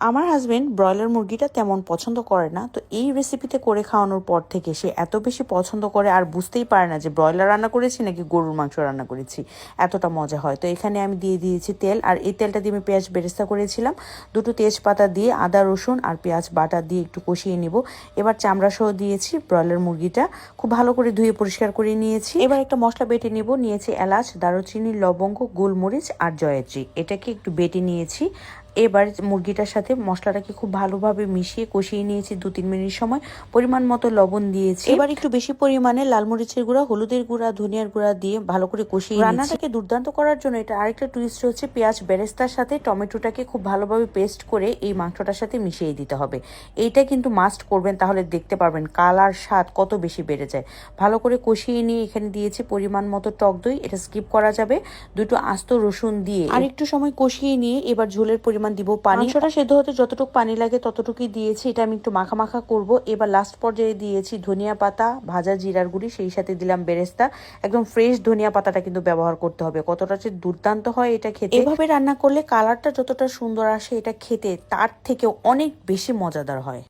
আমার husband broiler মুরগিটা তেমন পছন্দ করে না, তো এই রেসিপিতে করে খাওয়ানোর পর থেকে সে এত বেশি পছন্দ করে আর বুঝতেই পারে না যে ব্রয়লার রান্না করেছি নাকি গরুর মাংস রান্না করেছি। এতটা মজা হয়। তো এখানে আমি দিয়ে দিয়েছি তেল, আর এই তেলটা দিয়ে আমি পেঁয়াজ বেরেস্তা করেছিলাম। দুটো তেজপাতা দিয়ে আদা রসুন আর পেঁয়াজ বাটা দিয়ে একটু কষিয়ে নিব। এবার চামড়া সহ দিয়েছি ব্রয়লার মুরগিটা, খুব ভালো করে ধুয়ে পরিষ্কার করে নিয়েছি। এবার একটা মশলা বেটে নিব। নিয়েছি এলাচ, দারুচিনি, লবঙ্গ, গোলমরিচ আর জয়ত্রী, এটাকে একটু বেটে নিয়েছি। এবার মুরগিটার সাথে মশলাটাকে খুব ভালোভাবে মিশিয়ে কষিয়ে নিয়েছি 2-3 মিনিট সময়। পরিমাণ মতো লবণ দিয়েছি। এবার একটু বেশি পরিমাণে লাল মরিচের গুঁড়া, হলুদের গুঁড়া, ধনিয়ার গুঁড়া দিয়ে ভালো করে কষিয়ে রান্নাটাকে দুর্দান্ত করার জন্য এটা আরেকটা টুইস্ট হচ্ছে, পেঁয়াজ বেরেস্তার সাথে টমেটোটাকে খুব ভালোভাবে পেস্ট করে এই মাংসটার সাথে মিশিয়ে দিতে হবে। এইটা কিন্তু মাস্ট করবেন, তাহলে দেখতে পারবেন কালার স্বাদ কত বেশি বেড়ে যায়। ভালো করে কষিয়ে নিয়ে এখানে দিয়েছি পরিমাণ মতো টক দই, এটা স্কিপ করা যাবে। দুটো আস্ত রসুন দিয়ে আর একটু সময় কষিয়ে নিয়ে এবার ঝোলের পরিমাণ দিব পানি। মাংসটা সেদ্ধ হতে যতটুকু পানি লাগে ততটুকুই দিয়েছি। এটা আমি একটু মাখা মাখা করব। এবার লাস্ট পর্যায়ে দিয়েছি ধনিয়া পাতা, ভাজা জিরার গুঁড়ি, সেই সাথে দিলাম বেরেস্তা। একদম ফ্রেশ ধনিয়া পাতাটা কিন্তু ব্যবহার করতে হবে। কতটা যে দুর্দান্ত হয় এটা খেতে। এভাবে রান্না করলে কালারটা যতটা সুন্দর আসে, এটা খেতে তার থেকেও অনেক বেশি মজাদার হয়।